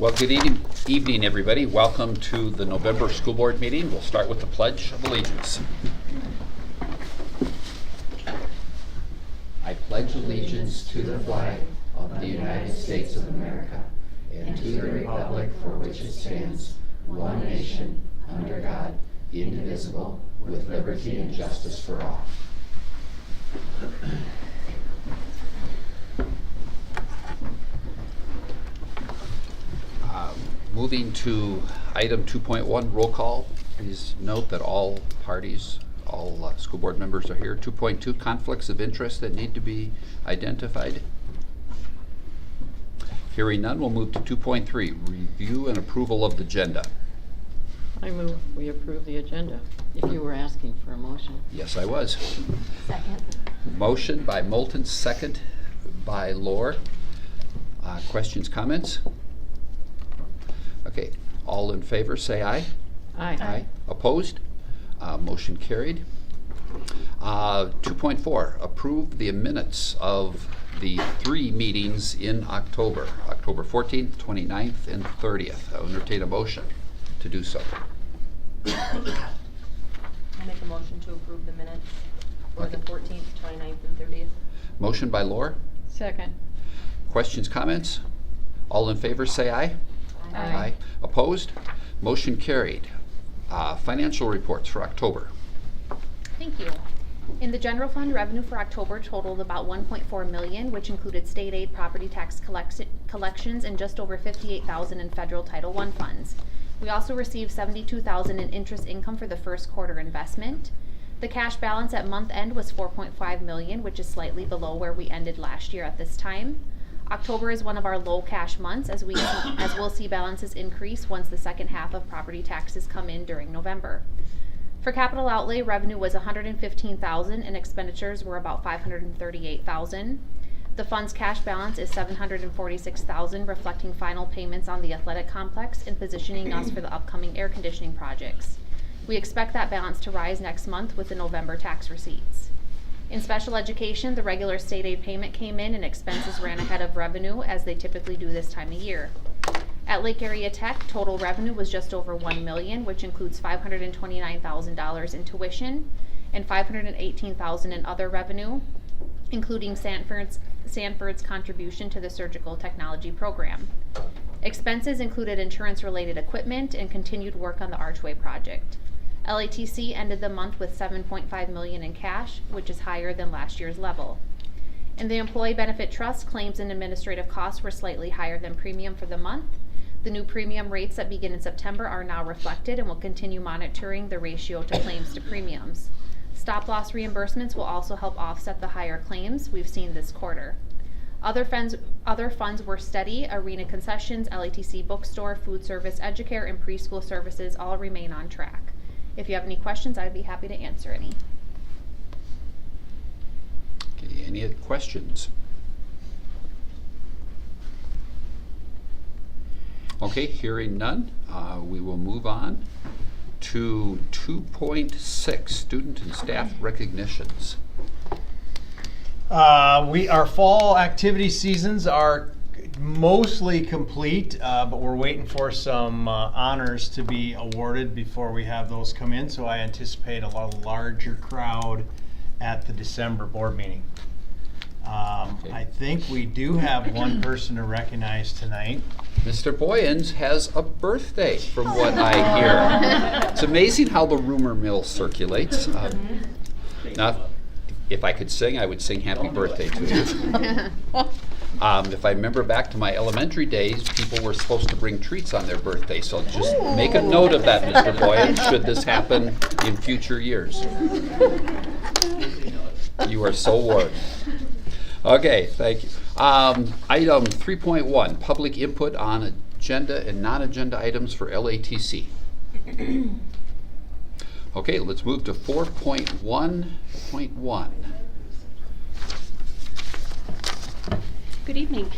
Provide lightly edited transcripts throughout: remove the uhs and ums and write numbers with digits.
Well, good evening, everybody. Welcome to the November school board meeting. We'll start with the Pledge of Allegiance. I pledge allegiance to the flag of the United States of America and to the republic for which it stands, one nation, under God, indivisible, with liberty and justice for all. Moving to item 2.1, roll call. Please note that all parties, all school board members are here. 2.2, conflicts of interest that need to be identified. Hearing none, we'll move to 2.3, review and approval of the agenda. I move we approve the agenda, if you were asking for a motion. Yes, I was. Second. Motion by Moulton, second by Lohr. Questions, comments? Okay, all in favor say aye. Aye. Aye. Opposed? Motion carried. 2.4, approve the minutes of the 3 meetings in October 14th, 29th, and 30th. I'll entertain a motion to do so. I make a motion to approve the minutes for the 14th, 29th, and 30th. Motion by Lohr. Second. Questions, comments? All in favor say aye. Aye. Opposed? Motion carried. Financial reports for October. Thank you. In the general fund, revenue for October totaled about $1.4 million, which included state aid, property tax collections, and just over $58,000 in federal Title I funds. We also received $72,000 in interest income for the first quarter investment. The cash balance at month end was $4.5 million, which is slightly below where we ended last year at this time. October is one of our low cash months as we'll see balances increase once the second half of property taxes come in during November. For capital outlay, revenue was $115,000 and expenditures were about $538,000. The fund's cash balance is $746,000, reflecting final payments on the athletic complex and positioning us for the upcoming air conditioning projects. We expect that balance to rise next month with the November tax receipts. In special education, the regular state aid payment came in and expenses ran ahead of revenue as they typically do this time of year. At Lake Area Tech, total revenue was just over $1 million, which includes $529,000 in tuition and $518,000 in other revenue, including Sanford's contribution to the surgical technology program. Expenses included insurance-related equipment and continued work on the Archway project. LATC ended the month with $7.5 million in cash, which is higher than last year's level. In the Employee Benefit Trust, claims and administrative costs were slightly higher than premium for the month. The new premium rates that begin in September are now reflected and will continue monitoring the ratio to claims to premiums. Stop-loss reimbursements will also help offset the higher claims we've seen this quarter. Other funds were steady. Arena concessions, LATC bookstore, food service, educare, and preschool services all remain on track. If you have any questions, I'd be happy to answer any. Okay, any questions? Okay, hearing none, we will move on to 2.6, student and staff recognitions. Our fall activity seasons are mostly complete, but we're waiting for some honors to be awarded before we have those come in, so I anticipate a larger crowd at the December board meeting. Okay. I think we do have one person to recognize tonight. Mr. Boyens has a birthday, from what I hear. It's amazing how the rumor mill circulates. Now, if I could sing, I would sing happy birthday to you. If I remember back to my elementary days, people were supposed to bring treats on their birthday, so just make a note of that, Mr. Boyens, should this happen in future years. You are so warned. Okay, thank you. Item 3.1, public input on agenda and non-agenda items for LATC. Okay, let's move to 4.1.1. Good evening.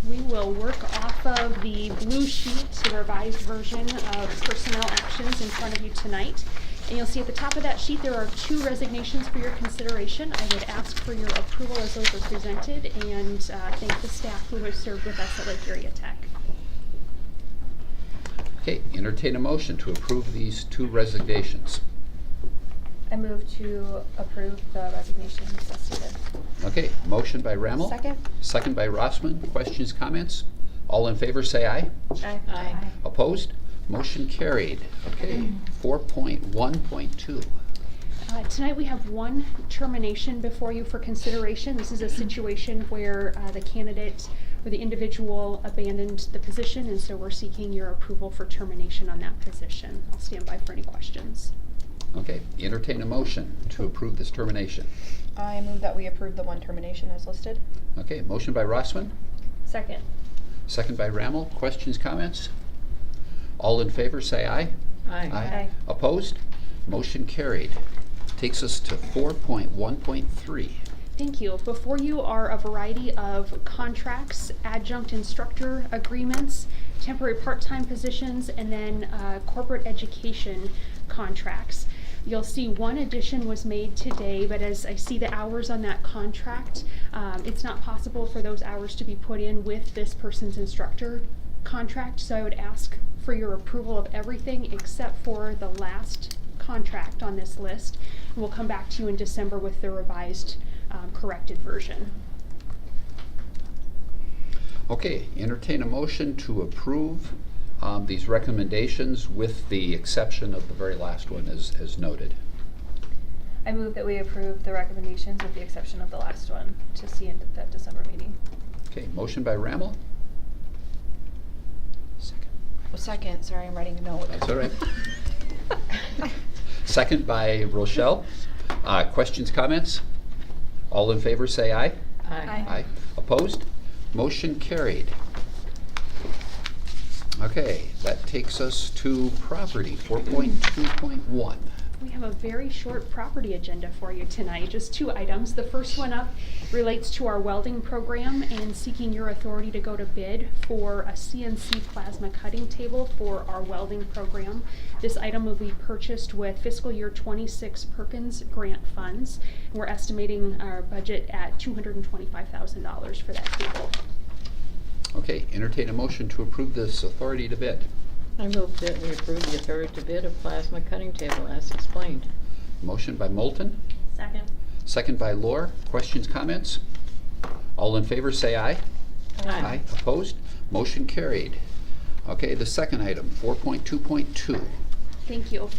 We will work off of the blue sheet, the revised version of personnel actions in front of you tonight. And you'll see at the top of that sheet there are 2 resignations for your consideration. I would ask for your approval as those are presented and thank the staff who have served with us at Lake Area Tech. Okay, entertain a motion to approve these 2 resignations. I move to approve the resignations as stated. Okay, motion by Rammel. Second. Second by Rossman. Questions, comments? All in favor say aye. Aye. Aye. Opposed? Motion carried. Okay, 4.1.2. Tonight we have one termination before you for consideration. This is a situation where the candidate or the individual abandoned the position, and so we're seeking your approval for termination on that position. I'll stand by for any questions. Okay, entertain a motion to approve this termination. I move that we approve the one termination as listed. Okay, motion by Rossman. Second. Second by Rammel. Questions, comments? All in favor say aye. Aye. Opposed? Motion carried. Takes us to 4.1.3. Thank you. Before you are a variety of contracts, adjunct instructor agreements, temporary part-time positions, and then corporate education contracts. You'll see one addition was made today, but as I see the hours on that contract, it's not possible for those hours to be put in with this person's instructor contract, so I would ask for your approval of everything except for the last contract on this list. We'll come back to you in December with the revised corrected version. Okay, entertain a motion to approve these recommendations with the exception of the very last one as noted. I move that we approve the recommendations with the exception of the last one to see in that December meeting. Okay, motion by Rammel. Second. Oh, second, sorry, I'm writing a note. That's all right. Second by Rochelle. Questions, comments? All in favor say aye. Aye. Aye. Opposed? Motion carried. Okay, that takes us to property, 4.2.1. We have a very short property agenda for you tonight, just 2 items. The first one up relates to our welding program and seeking your authority to go to bid for a CNC plasma cutting table for our welding program. This item will be purchased with fiscal year 26 Perkins grant funds. We're estimating our budget at $225,000 for that table. Okay, entertain a motion to approve this authority to bid. I move that we approve the authority to bid a plasma cutting table as explained. Motion by Moulton, Second. second by Lohr. Questions, comments? All in favor say aye. Aye. Opposed? Motion carried. Okay, the second item, 4.2.2. Thank you.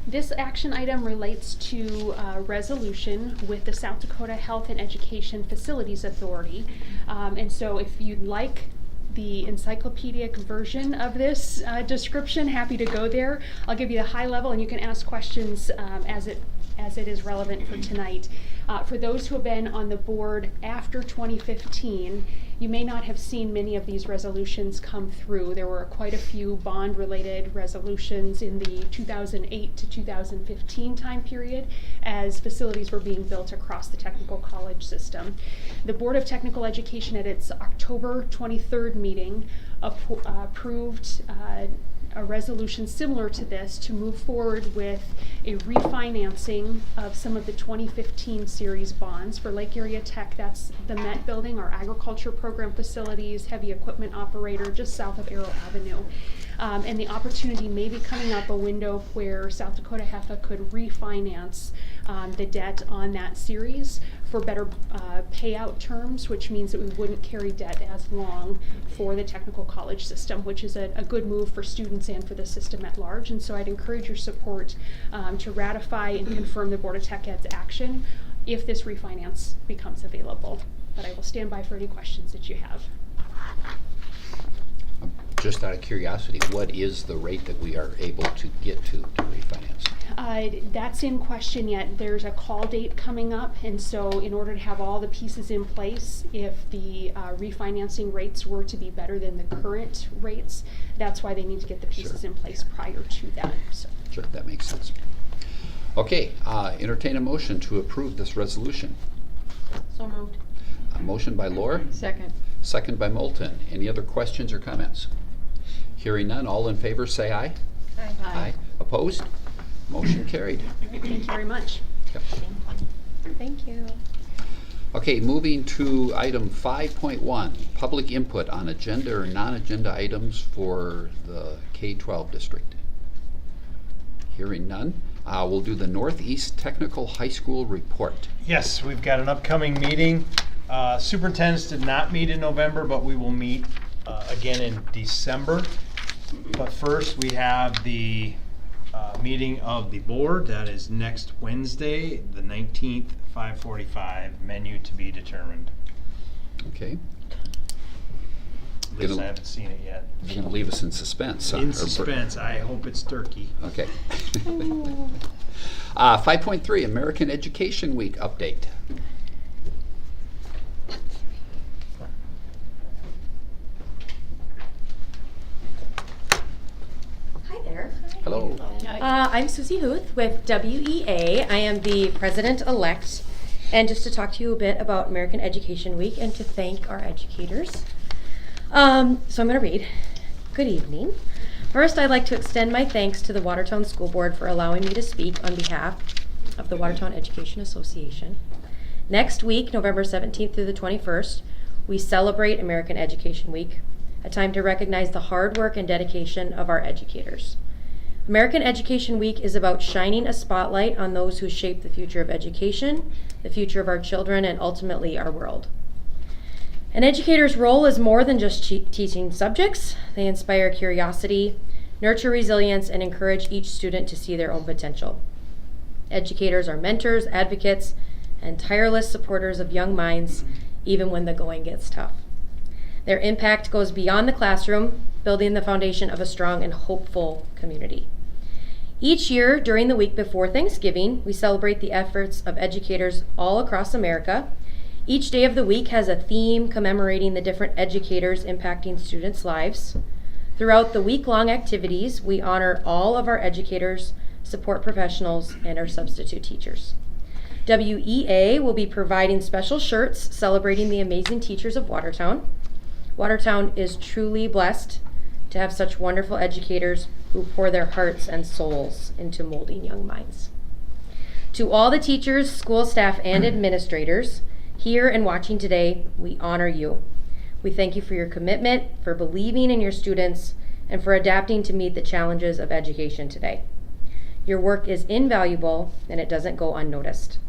This action item relates to a resolution with the South Dakota Health and Education Facilities Authority. And so if you'd like the encyclopedic version of this description, happy to go there. I'll give you the high level and you can ask questions as it is relevant for tonight. For those who have been on the board after 2015, you may not have seen many of these resolutions come through. There were quite a few bond-related resolutions in the 2008 to 2015 time period as facilities were being built across the technical college system. The Board of Technical Education at its October 23rd meeting approved a resolution similar to this to move forward with a refinancing of some of the 2015 series bonds for Lake Area Tech. That's the Met Building, our agriculture program facilities, heavy equipment operator just south of Arrow Avenue. And the opportunity may be coming up, a window where South Dakota HEFA could refinance the debt on that series for better payout terms, which means that we wouldn't carry debt as long for the technical college system, which is a good move for students and for the system at large. And so I'd encourage your support to ratify and confirm the Board of Tech Ed's action if this refinance becomes available. But I will stand by for any questions that you have. Just out of curiosity, what is the rate that we are able to get to refinance? That's in question yet. There's a call date coming up, and so in order to have all the pieces in place, if the refinancing rates were to be better than the current rates, that's why they need to get the pieces Sure. in place prior to that. So. Sure, that makes sense. Okay, entertain a motion to approve this resolution. So moved. A motion by Lohr, Second. second by Moulton. Any other questions or comments? Hearing none, all in favor say aye. Aye. Opposed? Motion carried. Thank you very much. Yep. Thank you. Okay, moving to item 5.1, public input on agenda or non-agenda items for the K-12 district. Hearing none, we'll do the Northeast Technical High School report. Yes, we've got an upcoming meeting. Superintendents did not meet in November, but we will meet again in December. But first, we have the meeting of the board. That is next Wednesday, the 19th, 5:45. Menu to be determined. Okay, At least I haven't seen it yet. you're going to leave us in suspense. Huh? In suspense. I hope it's turkey. Okay. 5.3, American Education Week update. Hi there. Hello. I'm Susie Huth with WEA. I am the president-elect. And just to talk to you a bit about American Education Week and to thank our educators. So I'm going to read. Good evening. First, I'd like to extend my thanks to the Watertown School Board for allowing me to speak on behalf of the Watertown Education Association. Next week, November 17th through the 21st, we celebrate American Education Week, a time to recognize the hard work and dedication of our educators. American Education Week is about shining a spotlight on those who shape the future of education, the future of our children, and ultimately our world. An educator's role is more than just teaching subjects. They inspire curiosity, nurture resilience, and encourage each student to see their own potential. Educators are mentors, advocates, and tireless supporters of young minds, even when the going gets tough. Their impact goes beyond the classroom, building the foundation of a strong and hopeful community. Each year, during the week before Thanksgiving, we celebrate the efforts of educators all across America. Each day of the week has a theme commemorating the different educators impacting students' lives. Throughout the week-long activities, we honor all of our educators, support professionals, and our substitute teachers. WEA will be providing special shirts celebrating the amazing teachers of Watertown. Watertown is truly blessed to have such wonderful educators who pour their hearts and souls into molding young minds. To all the teachers, school staff, and administrators here and watching today, we honor you. We thank you for your commitment, for believing in your students, and for adapting to meet the challenges of education today. Your work is invaluable, and it doesn't go unnoticed.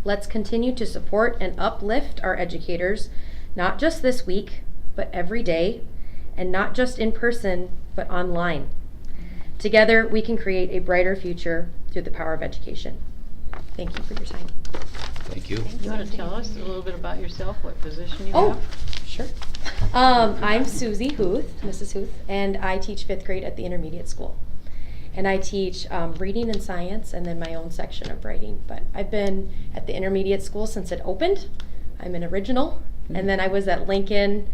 Let's continue to support and uplift our educators, not just this week, but every day, and not just in person, but online. Together, we can create a brighter future through the power of education. Thank you for your time. Thank you. You want to tell us a little bit about yourself, what position you Oh, have? sure. I'm Susie Huth, Mrs. Huth, and I teach 5th grade at the intermediate school. And I teach reading and science and then my own section of writing. But I've been at the intermediate school since it opened. I'm an original. And then I was at Lincoln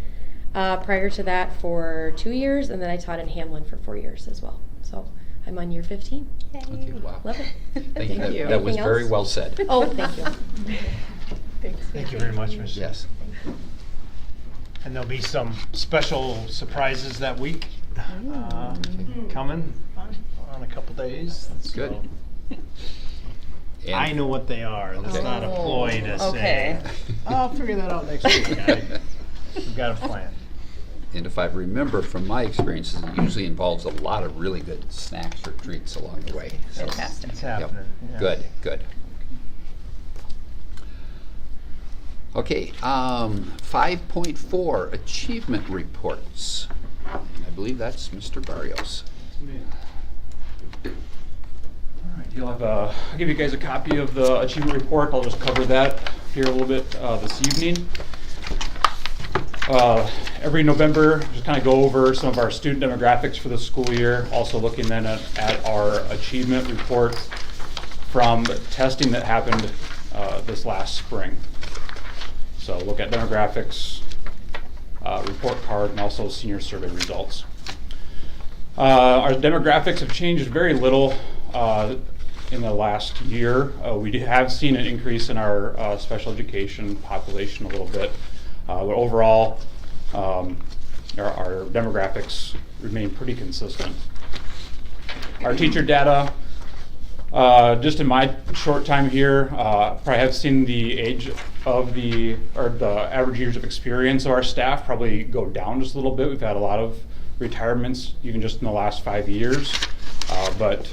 prior to that for 2 years, and then I taught in Hamlin for 4 years as well. So I'm on year 15. Okay, wow. Love it. Thank you. Thank you. That was Anything very else? well said. Oh, thank you. Thank you very much, Mr. Yes. And there'll be some special surprises that week coming on a couple days. Good. So And I know what they are. That's Okay. not a ploy to say. okay. I'll figure that out next week. We've got a plan. And if I remember from my experiences, it usually involves a lot of really good snacks or treats along the way. So, Fantastic. It's yep. happening. Yeah. Good, good. Okay, 5.4, achievement reports. I believe that's Mr. Barrios. All right, you'll have I'll give you guys a copy of the achievement report. I'll just cover that here a little bit this evening. Every November, just kind of go over some of our student demographics for the school year. Also looking then at our achievement report from testing that happened this last spring. So look at demographics, report card, and also senior survey results. Our demographics have changed very little in the last year. We have seen an increase in our special education population a little bit, but overall our demographics remain pretty consistent. Our teacher data, just in my short time here, probably have seen the age of the average years of experience of our staff probably go down just a little bit. We've had a lot of retirements even just in the last 5 years. But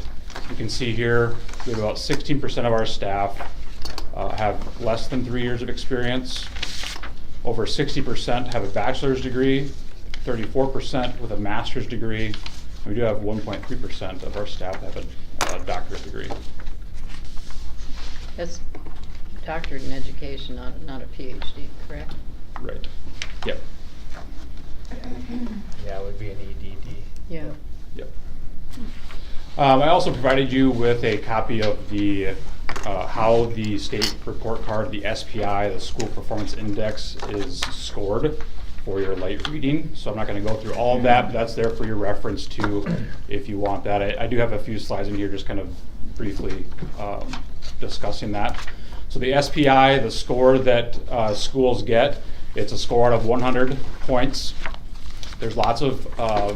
you can see here we have about 16% of our staff have less than 3 years of experience. Over 60% have a bachelor's degree, 34% with a master's degree, and we do have 1.3% of our staff that have a doctorate degree. That's doctorate in education, not a PhD, correct? Right. Yep. Yeah, it would be an EDD. Yeah. Yep. I also provided you with a copy of the how the state report card, the SPI, the School Performance Index, is scored for your light reading. So I'm not going to go through all of that, but that's there for your reference too, if you want that. I do have a few slides in here just kind of briefly discussing that. So the SPI, the score that schools get, it's a score out of 100 points. There's lots of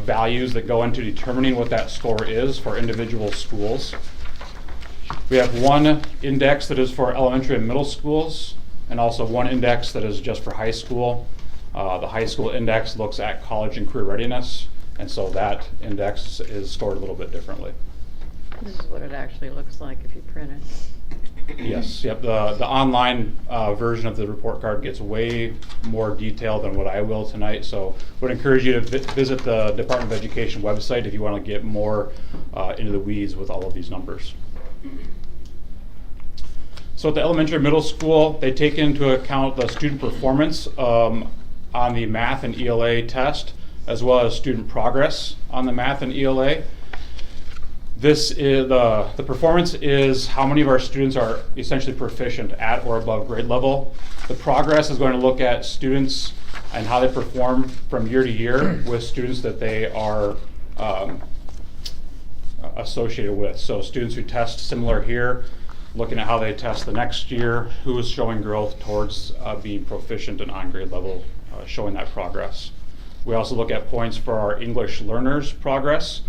values that go into determining what that score is for individual schools. We have one index that is for elementary and middle schools, and also one index that is just for high school. The high school index looks at college and career readiness, and so that index is scored a little bit differently. This is what it actually looks like if you print it. Yes, yep. The online version of the report card gets way more detailed than what I will tonight, so would encourage you to visit the Department of Education website if you want to get more into the weeds with all of these numbers. So at the elementary and middle school, they take into account the student performance on the math and ELA test, as well as student progress on the math and ELA. This is the performance is how many of our students are essentially proficient at or above grade level. The progress is going to look at students and how they perform from year to year with students that they are associated with. So students who test similar here, looking at how they test the next year, who is showing growth towards being proficient and on grade level, showing that progress. We also look at points for our English learners' progress.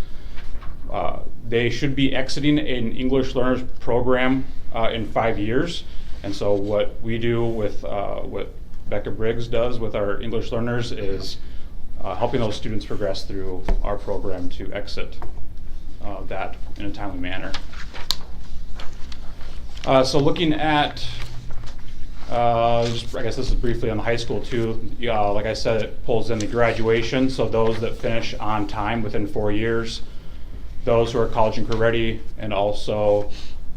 They should be exiting an English learners program in 5 years. And so what we do with what Becca Briggs does with our English learners is helping those students progress through our program to exit that in a timely manner. So looking at, I guess this is briefly on the high school too. Like I said, it pulls in the graduation, so those that finish on time within 4 years, those who are college and career ready, and also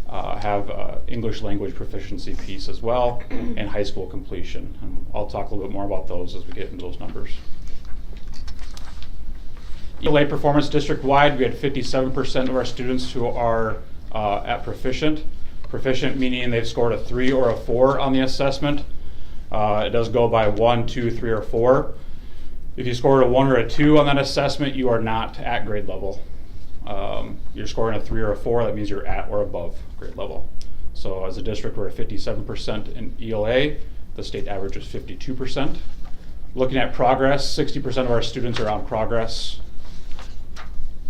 have English language proficiency piece as well, and high school completion. And I'll talk a little bit more about those as we get into those numbers. ELA performance district-wide, we had 57% of our students who are at proficient. Proficient meaning they've scored a 3 or a 4 on the assessment. It does go by 1, 2, 3, or 4. If you scored a 1 or a 2 on that assessment, you are not at grade level. You're scoring a 3 or a 4, that means you're at or above grade level. So as a district, we're at 57% in ELA. The state average is 52%. Looking at progress, 60% of our students are on progress.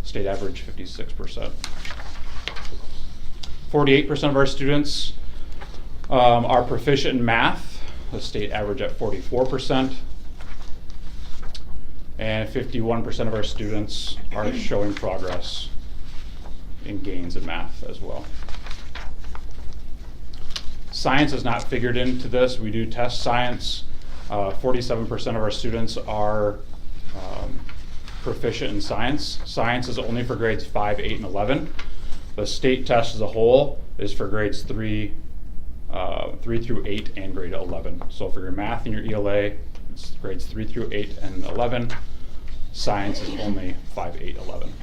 State average, 56%. 48% of our students are proficient in math. The state average at 44%. And 51% of our students are showing progress in gains in math as well. Science is not figured into this. We do test science. 47% of our students are proficient in science. Science is only for grades 5, 8, and 11. The state test as a whole is for grades 3 through 8 and grade 11. So for your math and your ELA, it's grades 3 through 8 and 11. Science is only 5, 8, 11.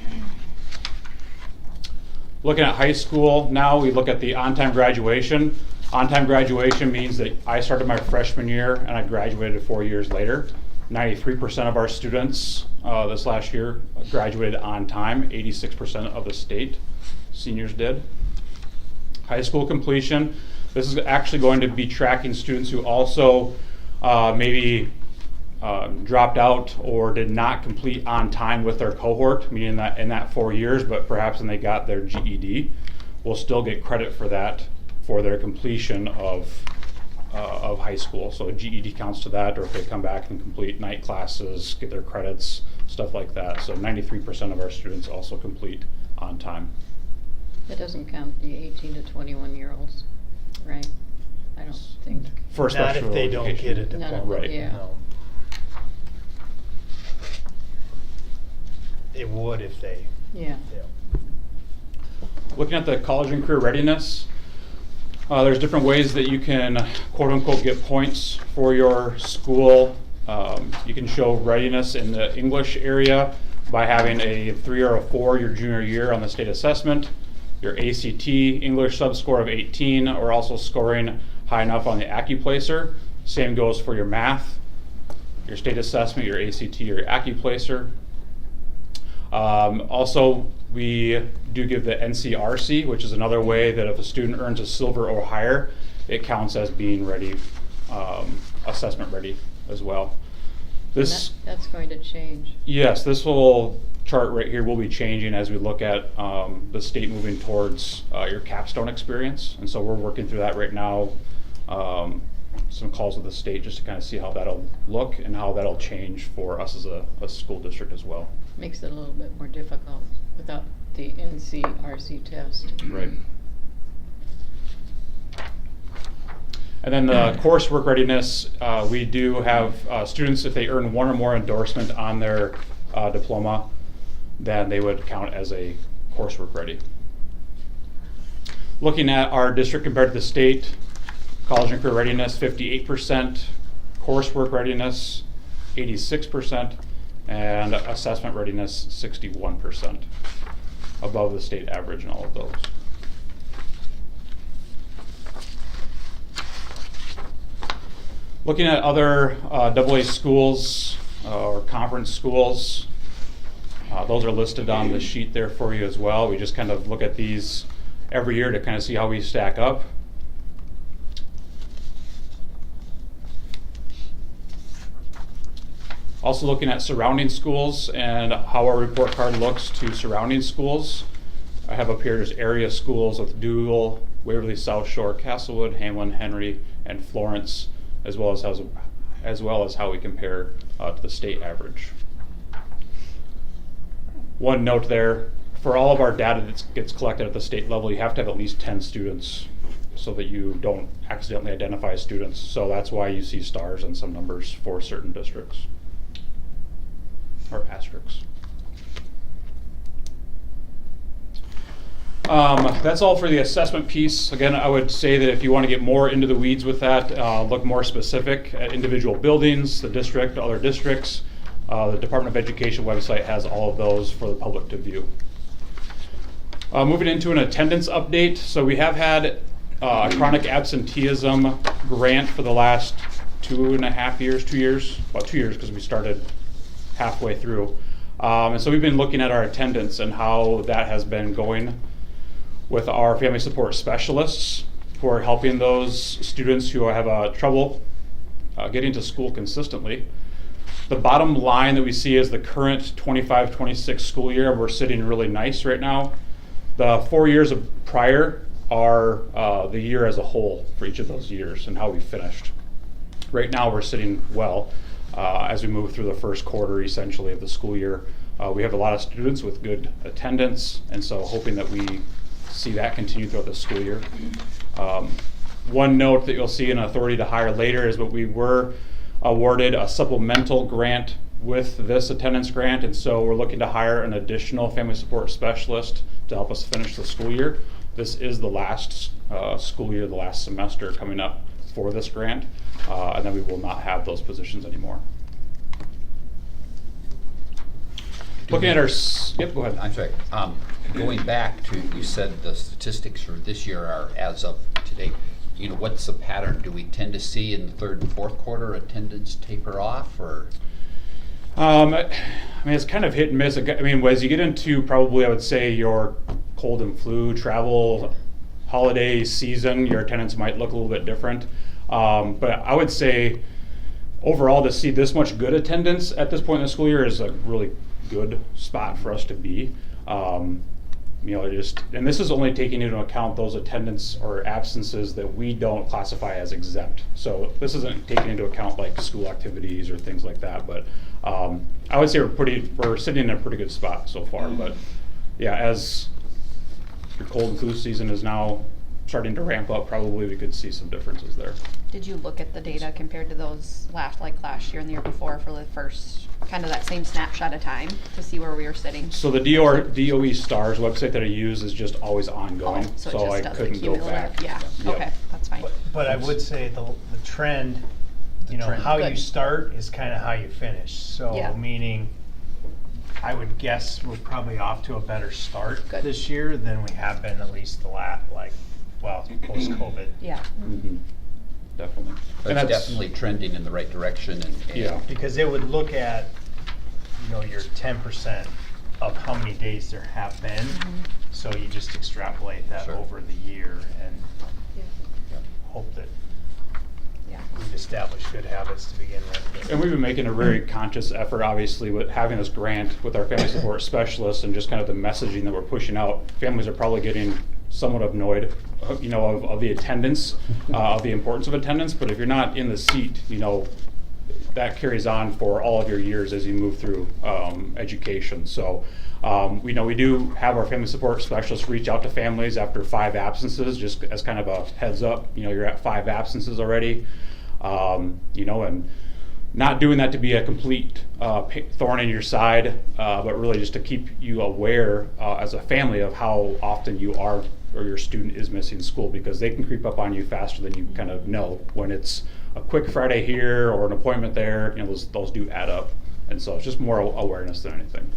Looking at high school, now we look at the on-time graduation. On-time graduation means that I started my freshman year and I graduated 4 years later. 93% of our students this last year graduated on time. 86% of the state seniors did. High school completion. This is actually going to be tracking students who also maybe dropped out or did not complete on time with their cohort, meaning that in that 4 years, but perhaps when they got their GED, will still get credit for that for their completion of of high school. So GED counts to that, or if they come back and complete night classes, get their credits, stuff like that. So 93% of our students also complete on time. That doesn't count the 18 to 21-year-olds, right? I don't think. For Not special if they don't education. get a None diploma. of them, Right. yeah. No. It would if they, Yeah. yeah. Looking at the college and career readiness, there's different ways that you can quote unquote get points for your school. You can show readiness in the English area by having a 3 or a 4 your junior year on the state assessment, your ACT English subscore of 18, or also scoring high enough on the AccuPlacer. Same goes for your math, your state assessment, your ACT, or your AccuPlacer. Also, we do give the NCRC, which is another way that if a student earns a silver or higher, it counts as being ready, assessment ready as well. This, That's going to change. yes, this whole chart right here will be changing as we look at the state moving towards your capstone experience. And so we're working through that right now. Some calls with the state just to kind of see how that'll look and how that'll change for us as a school district as well. Makes it a little bit more difficult without the NCRC test. Right. And then the coursework readiness, we do have students, if they earn 1 or more endorsement on their diploma, then they would count as a coursework ready. Looking at our district compared to the state, college and career readiness, 58%, coursework readiness, 86%, and assessment readiness, 61%, above the state average in all of those. Looking at other AA schools or conference schools, those are listed on the sheet there for you as well. We just kind of look at these every year to kind of see how we stack up. Also looking at surrounding schools and how our report card looks to surrounding schools. I have up here just area schools with Dual, Waverly, South Shore, Castlewood, Hamlin, Henry, and Florence, as well as how we compare to the state average. One note there, for all of our data that gets collected at the state level, you have to have at least 10 students so that you don't accidentally identify students. So that's why you see stars and some numbers for certain districts, or asterisks. That's all for the assessment piece. Again, I would say that if you want to get more into the weeds with that, look more specific at individual buildings, the district, other districts. The Department of Education website has all of those for the public to view. Moving into an attendance update. So we have had a chronic absenteeism grant for the last 2.5 years, 2 years, about 2 years because we started halfway through. And so we've been looking at our attendance and how that has been going with our family support specialists who are helping those students who have trouble getting to school consistently. The bottom line that we see is the current 25-26 school year. We're sitting really nice right now. The 4 years prior are the year as a whole for each of those years and how we finished. Right now we're sitting well as we move through the first quarter essentially of the school year. We have a lot of students with good attendance, and so hoping that we see that continue throughout the school year. One note that you'll see in authority to hire later is that we were awarded a supplemental grant with this attendance grant, and so we're looking to hire an additional family support specialist to help us finish the school year. This is the last school year, the last semester coming up for this grant, and then we will not have those positions anymore. Looking at our, yep, go ahead. I'm sorry. Going back to, you said the statistics for this year are as of today. You know, what's the pattern? Do we tend to see in the third and fourth quarter attendance taper off, or? I mean, it's kind of hit and miss. I mean, as you get into probably, I would say, your cold and flu, travel, holiday season, your attendance might look a little bit different. But I would say overall to see this much good attendance at this point in the school year is a really good spot for us to be. And this is only taking into account those attendance or absences that we don't classify as exempt. So this isn't taking into account like school activities or things like that, but I would say we're sitting in a pretty good spot so far. But yeah, as your cold and flu season is now starting to ramp up, probably we could see some differences there. Did you look at the data compared to those last year and the year before for the first, kind of that same snapshot of time to see where we were sitting? So the DOE STARS website that I use is just always ongoing, Oh, so it so just I does couldn't go accumulative. back. Yeah, Yep. okay, that's fine. But I would say the trend, trend. how you Good. start is kind of how you finish. So Yeah. meaning, I would guess we're probably off to a better start Good. this year than we have been at least the last, post-COVID. Yeah. Mhm. Definitely. And That's that's definitely trending in the right direction, and Yeah. Because it would look at, your 10% of how many days there have been. So you just extrapolate that Sure. over the year and hope that Yeah. we've established good habits to begin with. And we've been making a very conscious effort, obviously, with having this grant with our family support specialists and just kind of the messaging that we're pushing out. Families are probably getting somewhat annoyed, of the attendance, of the importance of attendance. But if you're not in the seat, that carries on for all of your years as you move through education. So we know we do have our family support specialists reach out to families after 5 absences, just as kind of a heads up. You're at 5 absences already. And not doing that to be a complete thorn in your side, but really just to keep you aware as a family of how often you are or your student is missing school, because they can creep up on you faster than you kind of know. When it's a quick Friday here or an appointment there, those do add up. And so it's just more awareness than anything.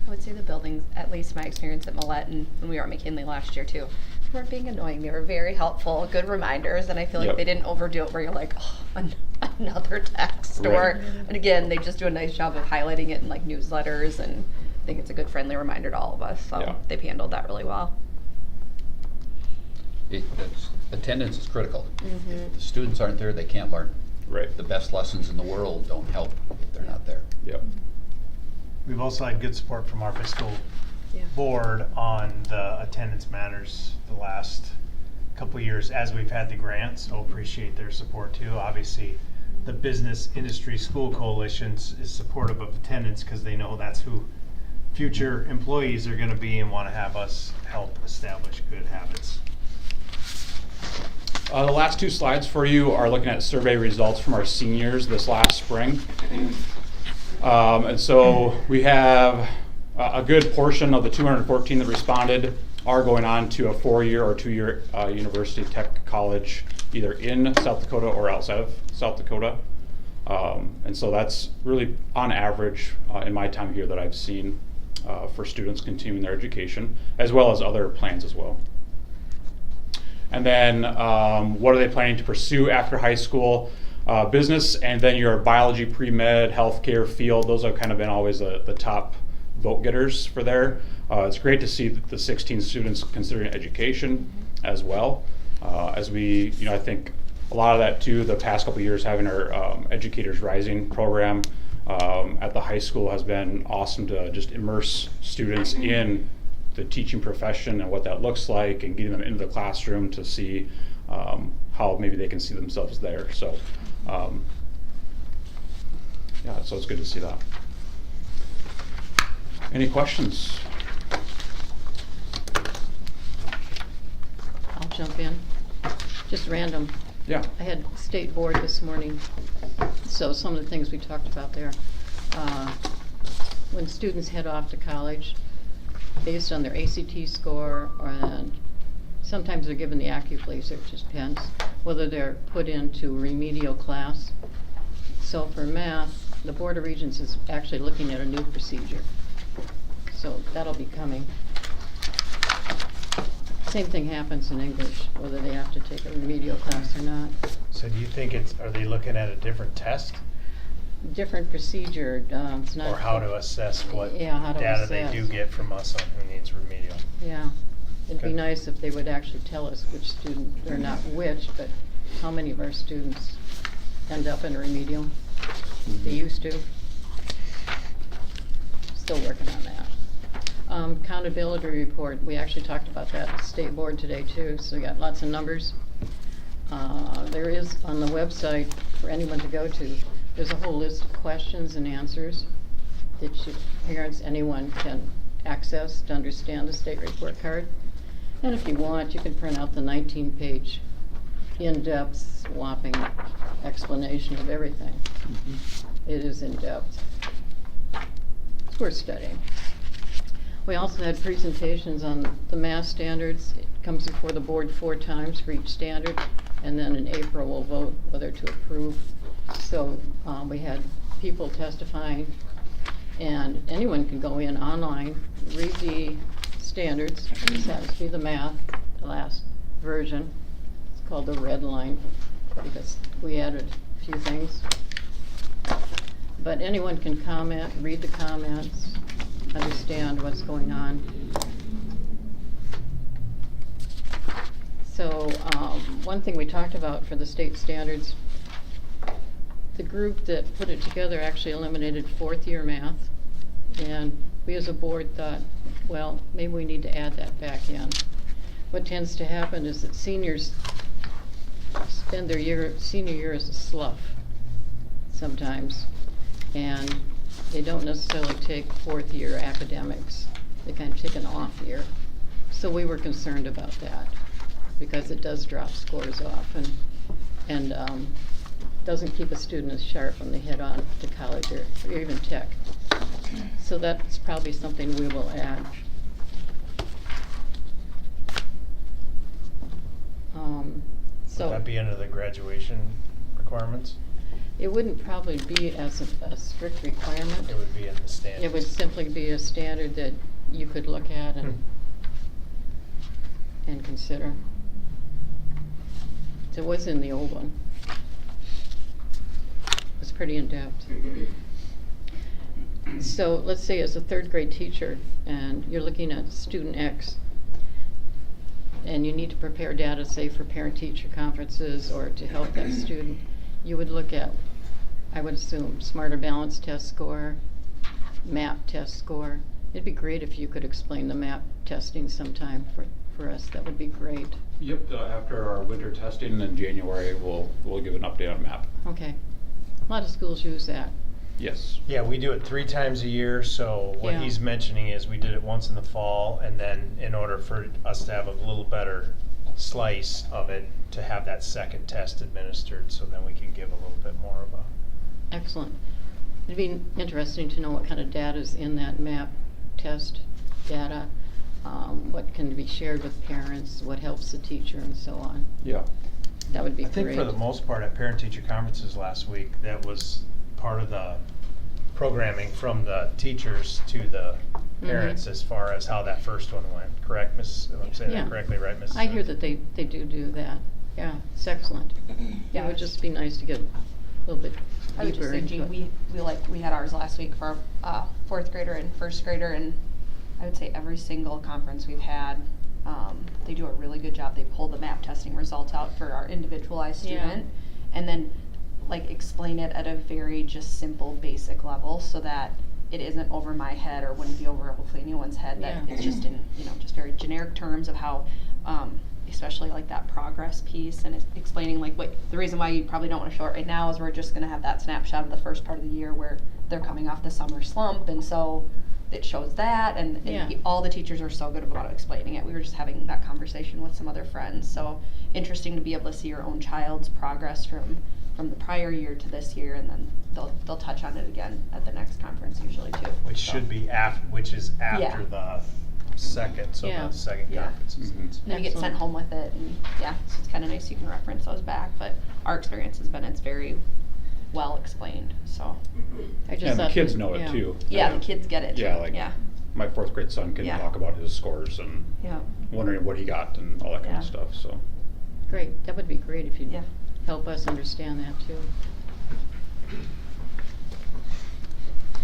I would say the buildings, at least my experience at Millette and when we were at McKinley last year too, weren't being annoying. They were very helpful, good reminders, and I feel like Yep. they didn't overdo it where you're like, oh, another text. Right. Or, and again, they just do a nice job of highlighting it in like newsletters, and I think it's a good friendly reminder to all of us. So Yeah. they've handled that really well. Attendance is critical. If the students aren't there, they can't learn. Right. The best lessons in the world don't help if they're not there. Yep. We've also had good support from our fiscal Yeah. board on the attendance matters the last couple of years as we've had the grant, so appreciate their support too. Obviously, the Business Industry School Coalitions is supportive of attendance because they know that's who future employees are going to be and want to have us help establish good habits. The last 2 slides for you are looking at survey results from our seniors this last spring. And so we have a good portion of the 214 that responded are going on to a 4-year or 2-year university tech college, either in South Dakota or outside of South Dakota. And so that's really on average in my time here that I've seen for students continuing their education, as well as other plans as well. And then what are they planning to pursue after high school? Business, and then your biology, pre-med, healthcare field. Those have kind of been always the top vote getters for there. It's great to see that the 16 students considering education as well. As we, I think a lot of that too, the past couple of years having our Educators Rising program at the high school has been awesome to just immerse students in the teaching profession and what that looks like, and getting them into the classroom to see how maybe they can see themselves there. So yeah, so it's good to see that. Any questions? I'll jump in. Just random. Yeah. I had state board this morning, so some of the things we talked about there. When students head off to college, based on their ACT score, and sometimes they're given the AccuPlacer, it just depends, whether they're put into remedial class. So for math, the Board of Regents is actually looking at a new procedure. So that'll be coming. Same thing happens in English, whether they have to take a remedial class or not. So do you think are they looking at a different test? Different procedure, it's not. Or how to assess what Yeah, how to data they do assess. get from us on who needs remedial? Yeah, it'd be Okay. nice if they would actually tell us which student, or not which, but how many of our students end up in remedial. They used to. Still working on that. accountability report, we actually talked about that at the state board today too, so we got lots of numbers. There is on the website for anyone to go to, there's a whole list of questions and answers that parents, anyone can access to understand the state report card. And if you want, you can print out the 19-page in-depth whopping explanation of everything. It is in-depth. It's worth studying. We also had presentations on the math standards. It comes before the board 4 times for each standard, and then in April we'll vote whether to approve. So we had people testifying, and anyone can go in online, read the standards. This happens to be the math, the last version. It's called the red line because we added a few things. But anyone can comment, read the comments, understand what's going on. So one thing we talked about for the state standards, the group that put it together actually eliminated 4th year math, and we as a board thought, well, maybe we need to add that back in. What tends to happen is that seniors spend their senior year as a slough sometimes, and they don't necessarily take 4th year academics. They kind of take an off year. So we were concerned about that because it does drop scores off and doesn't keep a student as sharp when they head on to college or even tech. So that's probably something we will add. Would that be under the graduation requirements? It wouldn't probably be as a strict requirement. It would be in the standards. It would simply be a standard that you could look at and consider. It was in the old one. It was pretty in-depth. So let's say as a 3rd grade teacher and you're looking at student X and you need to prepare data, say for parent-teacher conferences or to help that student, you would look at, I would assume, Smarter Balance test score, MAP test score. It'd be great if you could explain the MAP testing sometime for us. That would be great. Yep, after our winter testing in January, we'll give an update on MAP. Okay. A lot of schools use that. Yes. Yeah, we do it 3 times a year, so what Yeah. he's mentioning is we did it once in the fall, and then in order for us to have a little better slice of it, to have that second test administered, so then we can give a little bit more of a... Excellent. It'd be interesting to know what kind of data is in that MAP test data, what can be shared with parents, what helps the teacher, and so on. Yeah. That would be I think great. for the most part at parent-teacher conferences last week, that was part of the programming from the teachers to the parents as far as how that first one went. Correct, Miss? If I'm saying Yeah. that correctly, right, Mrs.? I hear that they do that. Yeah, it's excellent. Yeah, It would just be nice to get a little bit I would just deeper say, into Jean, it. we had ours last week for our 4th grader and 1st grader, and I would say every single conference we've had, they do a really good job. They pull the MAP testing results out for our individualized Yeah. student, and then like explain it at a very just simple, basic level, so that it isn't over my head or wouldn't be over hopefully anyone's head. That Yeah. it's just in just very generic terms of how. Especially like that progress piece and explaining like what the reason why you probably don't want to show it right now is we're just going to have that snapshot of the first part of the year where they're coming off the summer slump, and so it shows that and Yeah. all the teachers are so good about explaining it. We were just having that conversation with some other friends, so interesting to be able to see your own child's progress from the prior year to this year, and then they'll touch on it again at the next conference usually too. Which So. should be which is after Yeah. the second, so Yeah. the second Yeah. conference. Mhm. And then you get sent Excellent. home with it, and yeah, so it's kind of nice you can reference those back. But our experience has been it's very well explained. So I just And the thought kids that- know it too. yeah, the kids get it too. Yeah, like yeah, my 4th grade son can Yeah. talk about his scores and yeah, wondering what he got and all that kind of Yeah. stuff, so. Great. That would be great if you'd Yeah. help us understand that too.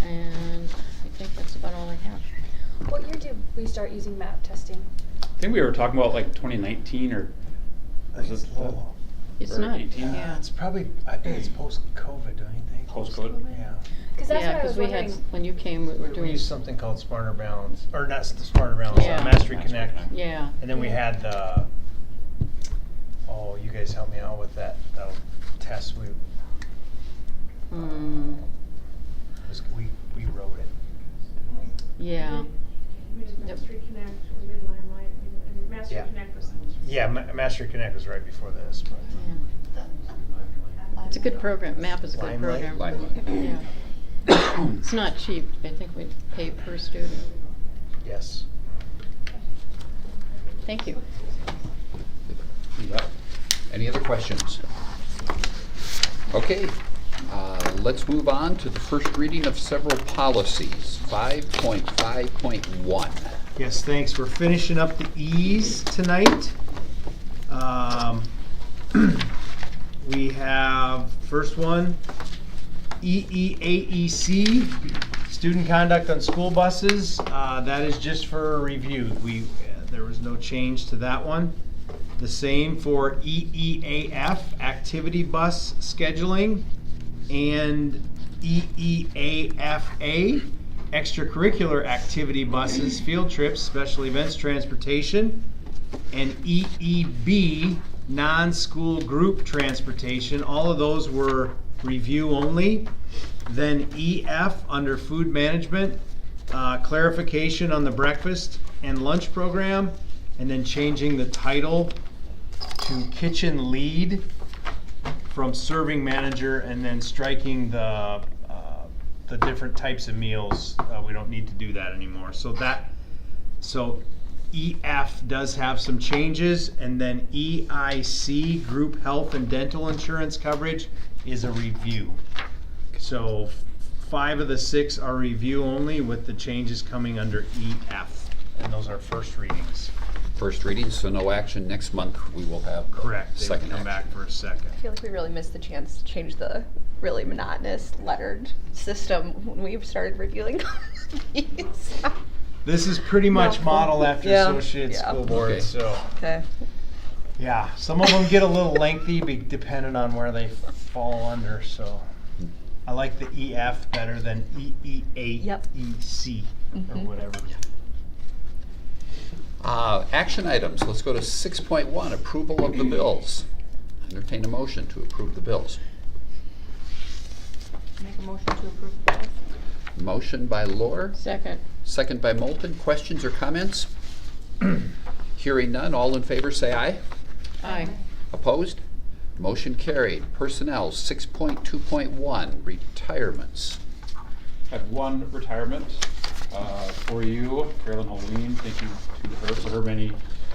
And I think that's about all I have. What year did we start using MAP testing? I think we were talking about like 2019 or was It's it a little- It's or not, 18? yeah. It's probably, I think it's post-COVID, don't you think? Post-COVID? Yeah. Because that's Yeah, what I was we had, wondering. when you came, we were We doing, used something called Smarter Balance, or not the Smarter Balance, Yeah. Mastery Connect. yeah. And then we had the, oh, you guys help me out with that test. Hmm, We wrote it. yeah. We did Yep. Mastery Connect, we did Limelight, and Mastery Yeah. Connect was. Yeah, Mastery Connect was right before this, but. It's a good program, MAP is a good Limelight. program. Yeah. It's not cheap, I think we pay per student. Yes. Thank you. You bet. Any other questions? Okay, let's move on to the first reading of several policies. 5.5.1. Yes, thanks. We're finishing up the E's tonight. We have first one, EEAEC, student conduct on school buses. That is just for a review. There was no change to that one. The same for EEAF, activity bus scheduling, and EEAFA, extracurricular activity buses, field trips, special events, transportation, and EEB, non-school group transportation. All of those were review only. Then EF, under food management, clarification on the breakfast and lunch program, and then changing the title to kitchen lead from serving manager, and then striking the different types of meals. We don't need to do that anymore. So EF does have some changes, and then EIC, group health and dental insurance coverage, is a review. So 5 of the 6 are review only, with the changes coming under EF, and those are first readings. First reading, so no action. Next month, we will have the Correct. They would second come action. back for a second. I feel like we really missed the chance to change the really monotonous lettered system when we started reviewing these. This is pretty much No. modeled after Yeah. Associated Yeah. School Board, Okay. so. Okay. Yeah, some of them get a little lengthy depending on where they fall under, so. I like the EF better than EEAEC or whatever. Action items. Let's go to 6.1, approval of the bills. Entertain a motion to approve the bills. Make a motion to approve the bills. Motion by Lohr, Second. second by Moulton. Questions or comments? Hearing none, all in favor say aye. Aye. Opposed? Motion carried. Personnel, 6.2.1, retirements. Had one retirement for you, Carolyn Holeen. Thank you to her for her many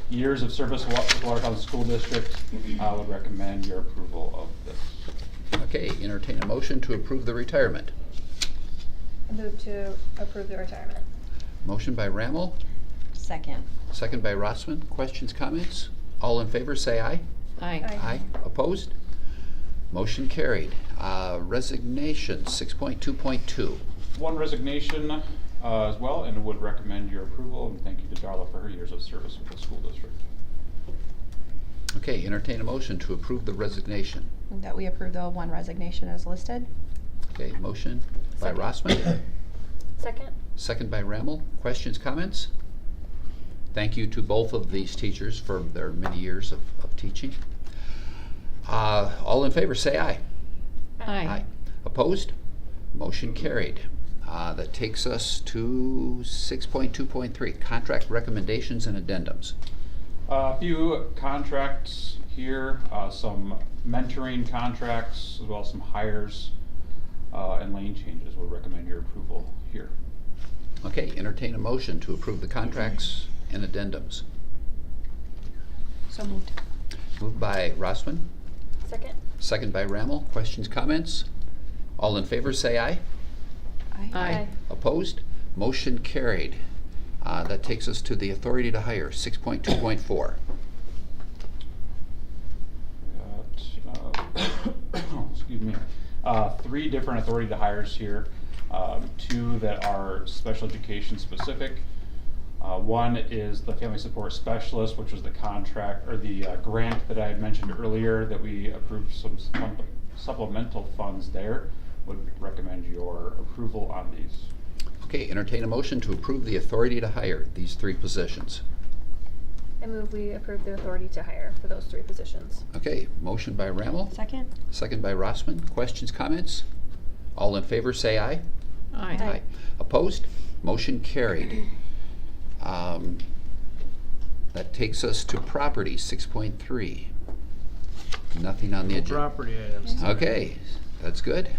years of service with Watertown School District. I would recommend your approval of this. Okay, entertain a motion to approve the retirement. I move to approve the retirement. Motion by Rammel, Second. second by Rossman. Questions, comments? All in favor say aye. Aye. Aye. Opposed? Motion carried. Resignation, 6.2.2. One resignation as well, and would recommend your approval. And thank you to Darla for her years of service with the school district. Okay, entertain a motion to approve the resignation. That we approve the one resignation as listed. Okay, motion by Rossman, Second? second by Rammel. Questions, comments? Thank you to both of these teachers for their many years of teaching. All in favor say aye. Aye. Opposed? Motion carried. That takes us to 6.2.3, contract recommendations and addendums. A few contracts here, some mentoring contracts, as well as some hires and lane changes. Would recommend your approval here. Okay, entertain a motion to approve the contracts and addendums. So moved. Moved by Rossman, Second? second by Rammel. Questions, comments? All in favor say aye. Aye. Opposed? Motion carried. That takes us to the authority to hire, 6.2.4. Excuse me. 3 different authority to hires here. 2 that are special education specific. One is the family support specialist, which was the contract or the grant that I had mentioned earlier that we approved some supplemental funds there. would recommend your approval on these. Okay, entertain a motion to approve the authority to hire these 3 positions. I move we approve the authority to hire for those 3 positions. Okay, motion by Rammel, Second? second by Rossman. Questions, comments? All in favor, say aye. Aye. Opposed? Motion carried. That takes us to property, 6.3. Nothing on the No agenda. property items. tonight. Okay, that's good.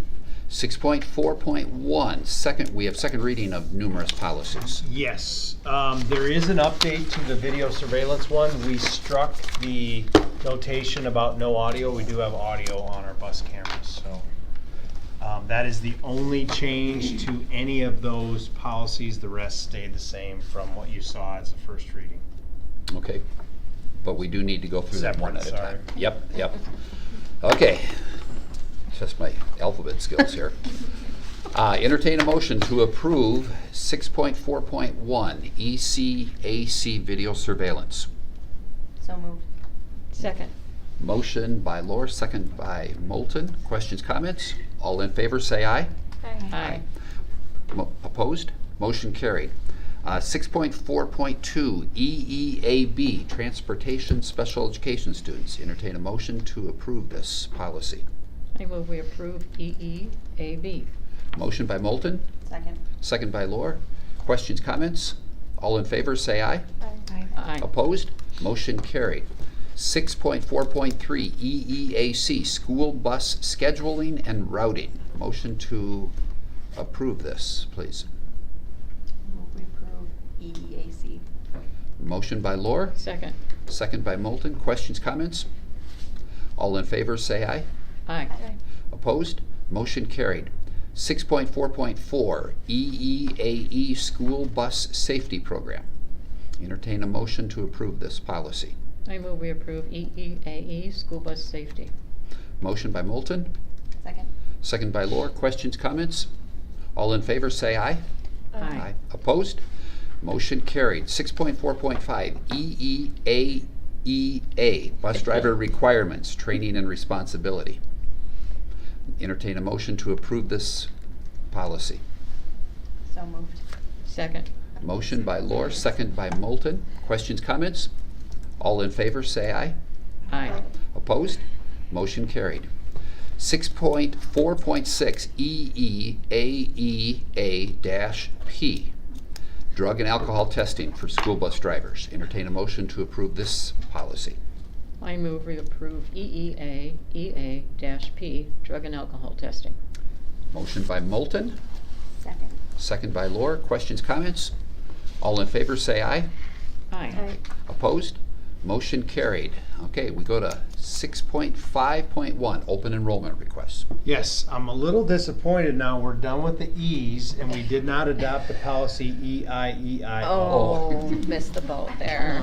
6.4.1, we have second reading of numerous policies. Yes, there is an update to the video surveillance one. We struck the notation about no audio. We do have audio on our bus cameras, so. That is the only change to any of those policies. The rest stayed the same from what you saw as the first reading. Okay, but we do need to go through them one at a Separate, time. sorry. Yep. Okay, just my alphabet skills here. Entertain a motion to approve 6.4.1 ECAC video surveillance. So moved. Second. Motion by Lohr, second by Moulton. Questions, comments? All in favor, say aye. Aye. Opposed? Motion carried. 6.4.2 EEAB, Transportation Special Education Students. Entertain a motion to approve this policy. I move we approve EEAB. Motion by Moulton, Second? second by Lohr. Questions, comments? All in favor, say aye. Aye. Opposed? Motion carried. 6.4.3 EEAC, School Bus Scheduling and Routing. Motion to approve this, please. Move we approve EEAC. Motion by Lohr, Second. second by Moulton. Questions, comments? All in favor, say aye. Aye. Opposed? Motion carried. 6.4.4 EEAE, School Bus Safety Program. Entertain a motion to approve this policy. I move we approve EEAE, school bus safety. Motion by Moulton, Second? second by Lohr. Questions, comments? All in favor, say aye. Aye. Opposed? Motion carried. 6.4.5 EEAEA, Bus Driver Requirements, Training and Responsibility. Entertain a motion to approve this policy. So moved. Second. Motion by Lohr, second by Moulton. Questions, comments? All in favor, say aye. Aye. Opposed? Motion carried. 6.4.6 EEAEA-P, Drug and Alcohol Testing for School Bus Drivers. Entertain a motion to approve this policy. I move we approve EEAEA-P, drug and alcohol testing. Motion by Moulton, Second? second by Lohr. Questions, comments? All in favor, say aye. Aye. Opposed? Motion carried. Okay, we go to 6.5.1, open enrollment requests. Yes, I'm a little disappointed now. We're done with the E's and we did not adopt the policy EIEIO. Oh, missed the boat there.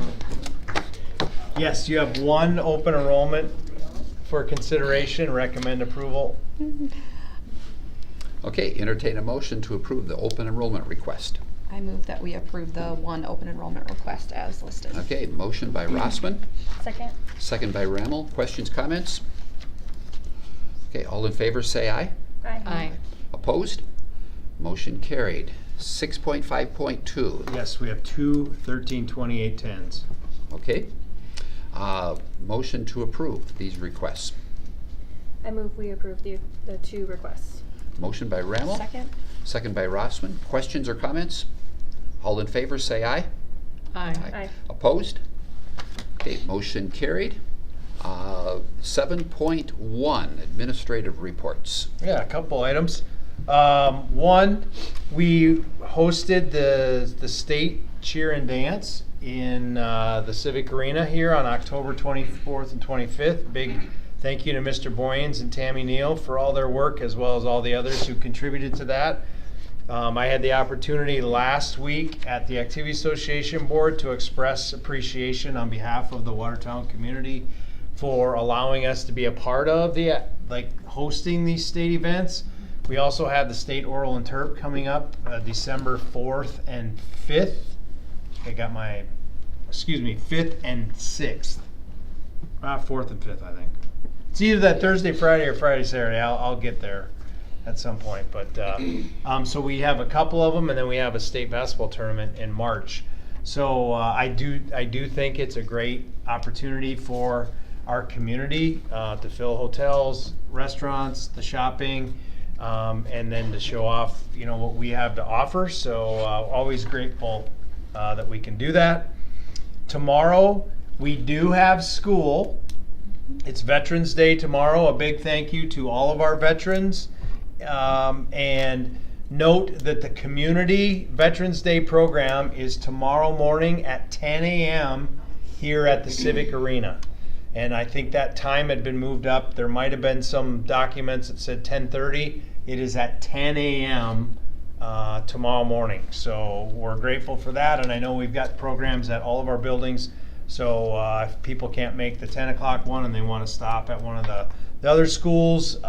Yes, you have one open enrollment for consideration. Recommend approval. Okay, entertain a motion to approve the open enrollment request. I move that we approve the one open enrollment request as listed. Okay, motion by Rossman, Second? second by Rammel. Questions, comments? Okay, all in favor say aye. Aye. Opposed? Motion carried. 6.5.2, Yes, we have two 132810s. okay. Motion to approve these requests. I move we approve the 2 requests. Motion by Rammel, Second? second by Rossman. Questions or comments? All in favor say aye. Aye. Opposed? Okay, motion carried. 7.1, administrative reports. Yeah, a couple items. One, we hosted the state cheer and dance in the Civic Arena here on October 24th and 25th. Big thank you to Mr. Boyens and Tammy Neal for all their work, as well as all the others who contributed to that. I had the opportunity last week at the Activity Association Board to express appreciation on behalf of the Watertown community for allowing us to be a part of the hosting these state events. We also have the state oral interp coming up December 4th and 5th. I got my, 5th and 6th. 4th and 5th, I think. It's either that Thursday, Friday, or Friday, Saturday. I'll get there. at some point. But so we have a couple of them, and then we have a state basketball tournament in March. So I do think it's a great opportunity for our community to fill hotels, restaurants, the shopping, and then to show off, what we have to offer. So always grateful that we can do that. Tomorrow we do have school. It's Veterans Day tomorrow. A big thank you to all of our veterans. And note that the Community Veterans Day program is tomorrow morning at 10 a.m. here at the Civic Arena. And I think that time had been moved up. There might have been some documents that said 10:30. It is at 10 a.m. Tomorrow morning. So we're grateful for that. And I know we've got programs at all of our buildings. So if people can't make the 10 o'clock one and they want to stop at one of the other schools,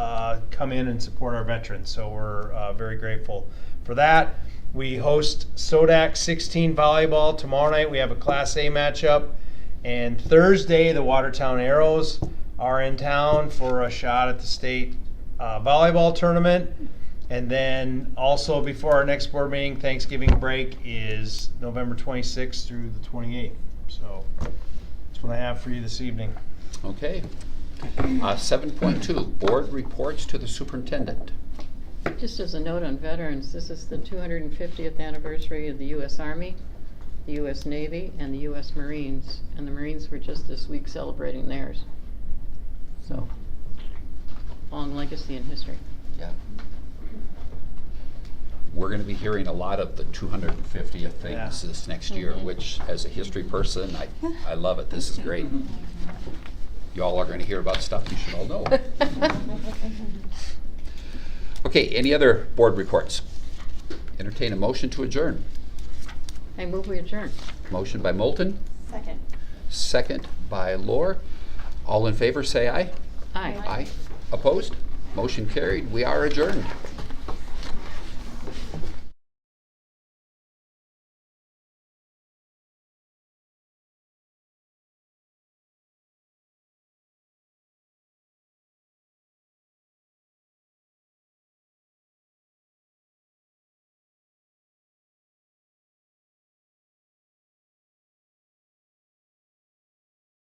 come in and support our veterans. So we're very grateful for that. We host SODAC 16 volleyball tomorrow night. We have a Class A matchup. And Thursday, the Watertown Arrows are in town for a shot at the state volleyball tournament. And then also before our next board meeting, Thanksgiving break is November 26th through the 28th. So that's what I have for you this evening. Okay. 7.2, board reports to the superintendent. Just as a note on veterans, this is the 250th anniversary of the U.S. Army, the U.S. Navy, and the U.S. Marines. And the Marines were just this week celebrating theirs. So, long legacy in history. Yeah. We're going to be hearing a lot of the 250th things this next year, which, as a history person, I love it. This is great. You all are going to hear about stuff you should all know. Okay, any other board reports? Entertain a motion to adjourn. I move we adjourn. Motion by Moulton, Second. second by Lohr. All in favor say aye. Aye. Aye. Opposed? Motion carried. We are adjourned.